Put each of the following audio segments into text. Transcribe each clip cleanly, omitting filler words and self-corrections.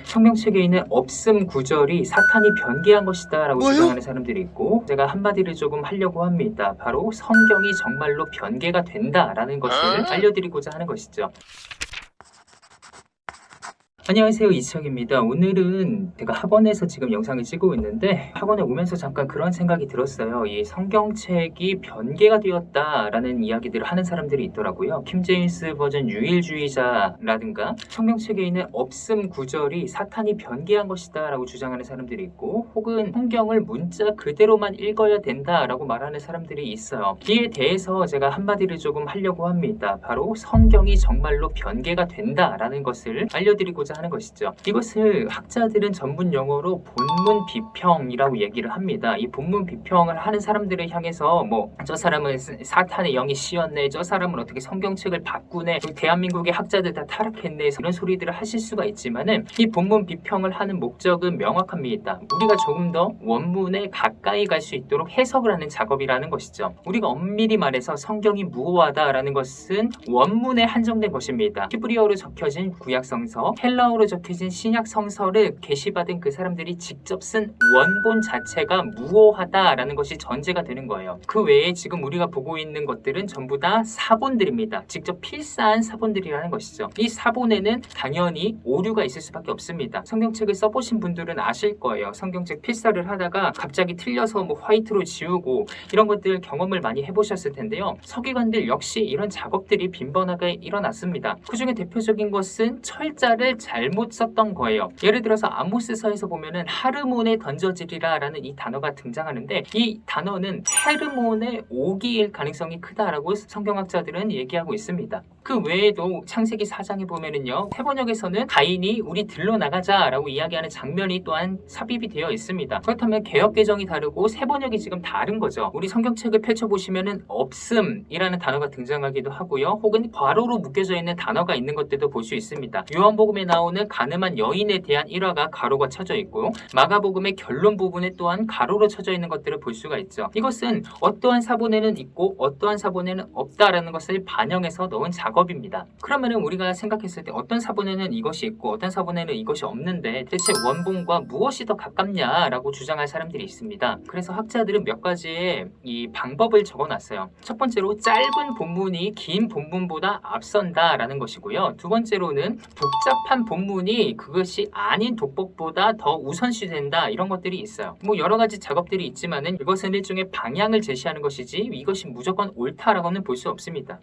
성경책에 있는 없음 구절이 사탄이 변개한 것이다 라고 뭐요? 주장하는 사람들이 있고, 제가 한마디를 조금 하려고 합니다. 바로 성경이 정말로 변개가 된다라는 것을 알려드리고자 하는 것이죠. 안녕하세요, 이치혁입니다. 오늘은 제가 학원에서 지금 영상을 찍고 있는데, 학원에 오면서 잠깐 그런 생각이 들었어요. 이 성경책이 변개가 되었다라는 이야기들을 하는 사람들이 있더라고요. 킹제임스 버전 유일주의자라든가 성경책에 있는 없음 구절이 사탄이 변개한 것이다 라고 주장하는 사람들이 있고, 혹은 성경을 문자 그대로만 읽어야 된다라고 말하는 사람들이 있어요. 이에 대해서 제가 한마디를 조금 하려고 합니다. 바로 성경이 정말로 변개가 된다라는 것을 알려드리고자 하는 것이죠. 이것을 학자들은 전문 용어로 본문 비평이라고 얘기를 합니다. 이 본문 비평을 하는 사람들을 향해서 저 사람은 사탄의 영이 씌었네, 저 사람은 어떻게 성경책을 바꾸네, 대한민국의 학자들 다 타락했네, 이런 소리들을 하실 수가 있지만은 이 본문 비평을 하는 목적은 명확합니다. 우리가 조금 더 원문에 가까이 갈 수 있도록 해석을 하는 작업이라는 것이죠. 우리가 엄밀히 말해서 성경이 무호하다라는 것은 원문에 한정된 것입니다. 히브리어로 적혀진 구약성서, 헬라어로 적혀진 신약성서를 계시받은 그 사람들이 직접 쓴 원본 자체가 무호하다라는 것이 전제가 되는 거예요. 그 외에 지금 우리가 보고 있는 것들은 전부 다 사본들입니다. 직접 필사한 사본들이라는 것이죠. 이 사본에는 당연히 오류가 있을 수밖에 없습니다. 성경책을 써보신 분들은 아실 거예요. 성경책 필사를 하다가 갑자기 틀려서 화이트로 지우고 이런 것들 경험을 많이 해보셨을 텐데요. 서기관들 역시 이런 작업들이 빈번하게 일어났습니다. 그 중에 대표적인 것은 철자를 잘못 썼던 거예요. 예를 들어서 아모스서에서 보면은 하르몬에 던져지리라 라는 이 단어가 등장하는데, 이 단어는 헤르몬의 오기일 가능성이 크다라고 성경학자들은 얘기하고 있습니다. 그 외에도 창세기 4장에 보면은요, 세번역에서는 가인이 우리 들러 나가자 라고 이야기하는 장면이 또한 삽입이 되어 있습니다. 그렇다면 개역개정이 다르고 세번역이 지금 다른 거죠. 우리 성경책을 펼쳐보시면은 없음이라는 단어가 등장하기도 하고요, 혹은 괄호로 묶여져 있는 단어가 있는 것들도 볼 수 있습니다. 요한복음에 나오는 가늠한 여인에 대한 일화가 가로가 쳐져 있고, 마가복음의 결론 부분에 또한 가로로 쳐져 있는 것들을 볼 수가 있죠. 이것은 어떠한 사본에는 있고 어떠한 사본에는 없다라는 것을 반영해서 넣은 작업입니다. 그러면은 우리가 생각했을 때 어떤 사본에는 이것이 있고 어떤 사본에는 이것이 없는데 대체 원본과 무엇이 더 가깝냐라고 주장할 사람들이 있습니다. 그래서 학자들은 몇 가지의 이 방법을 적어놨어요. 첫 번째로 짧은 본문이 긴 본문보다 앞선다라는 것이고요. 두 번째로는 복잡한 본문이 그것이 아닌 독법보다 더 우선시된다, 이런 것들이 있어요. 여러 가지 작업들이 있지만은 이것은 일종의 방향을 제시하는 것이지 이것이 무조건 옳다라고는 볼 수 없습니다.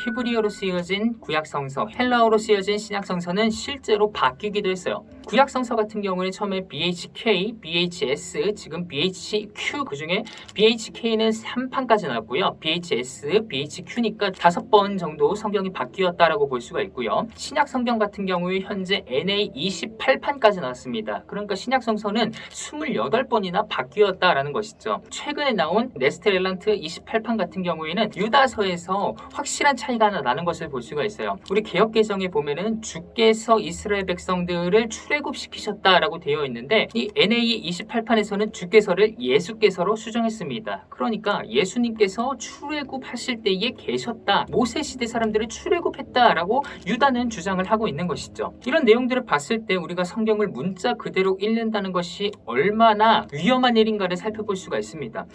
히브리어로 쓰여진 구약성서, 헬라어로 쓰여진 신약성서는 실제로 바뀌기도 했어요. 구약성서 같은 경우는 처음에 BHK, BHS, 지금 BHQ, 그중에 BHK는 3판까지 나왔고요. BHS, BHQ니까 5번 정도 성경이 바뀌었다라고 볼 수가 있고요. 신약성경 같은 경우에 현재 NA 28판까지 나왔습니다. 그러니까 신약성서는 28번이나 바뀌었다라는 것이죠. 최근에 나온 네스테렐란트 28판 같은 경우에는 유다서에서 확실한 차이가 하나 나는 것을 볼 수가 있어요. 우리 개역개정에 보면은 주께서 이스라엘 백성들을 출애굽시키셨다라고 되어 있는데, 이 NA 28판에서는 주께서를 예수께서로 수정했습니다. 그러니까 예수님께서 출애굽하실 때에 계셨다, 모세 시대 사람들을 출애굽했다라고 유다는 주장을 하고 있는 것이죠. 이런 내용들을 봤을 때 우리가 성경을 문자 그대로 읽는다는 것이 얼마나 위험한 일인가를 살펴볼 수가 있습니다.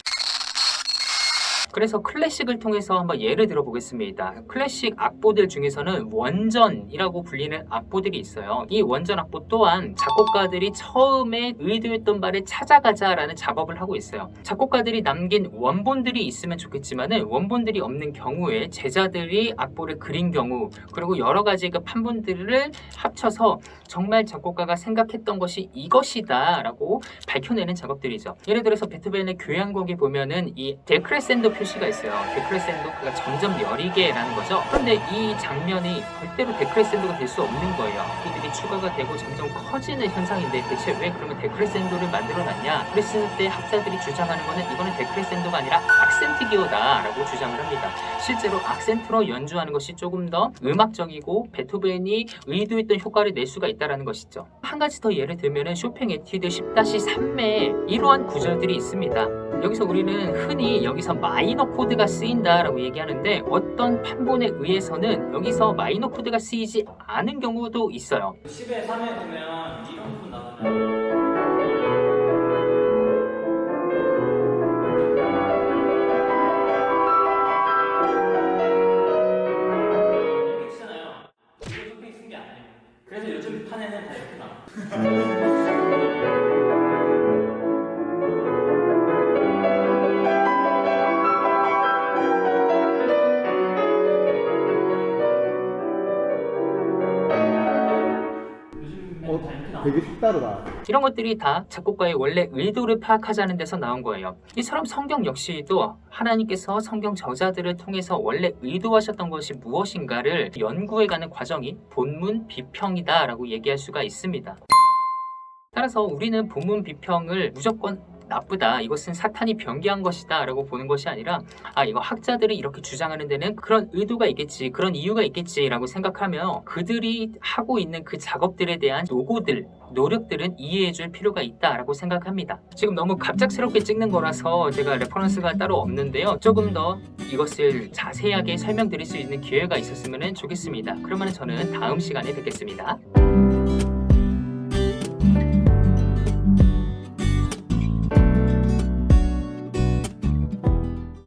그래서 클래식을 통해서 한번 예를 들어보겠습니다. 클래식 악보들 중에서는 원전이라고 불리는 악보들이 있어요. 이 원전 악보 또한 작곡가들이 처음에 의도했던 바를 찾아가자라는 작업을 하고 있어요. 작곡가들이 남긴 원본들이 있으면 좋겠지만은 원본들이 없는 경우에 제자들이 악보를 그린 경우, 그리고 여러 가지 그 판본들을 합쳐서 정말 작곡가가 생각했던 것이 이것이다 라고 밝혀내는 작업들이죠. 예를 들어서 베토벤의 교향곡에 보면은 이 데크레센도 표시가 있어요. 데크레센도가 점점 여리게라는 거죠. 그런데 이 장면이 절대로 데크레센도가 될 수 없는 거예요. 악기들이 추가가 되고 점점 커지는 현상인데 대체 왜 그러면 데크레센도를 만들어놨냐? 그랬을 때 학자들이 주장하는 거는 이거는 데크레센도가 아니라 악센트 기어다라고 주장을 합니다. 실제로 악센트로 연주하는 것이 조금 더 음악적이고 베토벤이 의도했던 효과를 낼 수가 있다는 것이죠. 한 가지 더 예를 들면 쇼팽 에튜드 10-3에 이러한 구절들이 있습니다. 여기서 우리는 흔히 여기서 마이너 코드가 쓰인다라고 얘기하는데, 어떤 판본에 의해서는 여기서 마이너 코드가 쓰이지 않은 경우도 있어요. 10의 3에 보면 되게 색다르다. 이런 것들이 다 작곡가의 원래 의도를 파악하자는 데서 나온 거예요. 이처럼 성경 역시도 하나님께서 성경 저자들을 통해서 원래 의도하셨던 것이 무엇인가를 연구해가는 과정이 본문 비평이다 라고 얘기할 수가 있습니다. 따라서 우리는 본문 비평을 무조건 나쁘다, 이것은 사탄이 변개한 것이다 라고 보는 것이 아니라 이거 학자들이 이렇게 주장하는 데는 그런 의도가 있겠지, 그런 이유가 있겠지 라고 생각하며 그들이 하고 있는 그 작업들에 대한 노력들은 이해해 줄 필요가 있다 라고 생각합니다. 지금 너무 갑작스럽게 찍는 거라서 제가 레퍼런스가 따로 없는데요, 조금 더 이것을 자세하게 설명드릴 수 있는 기회가 있었으면 좋겠습니다. 그러면 저는 다음 시간에 뵙겠습니다.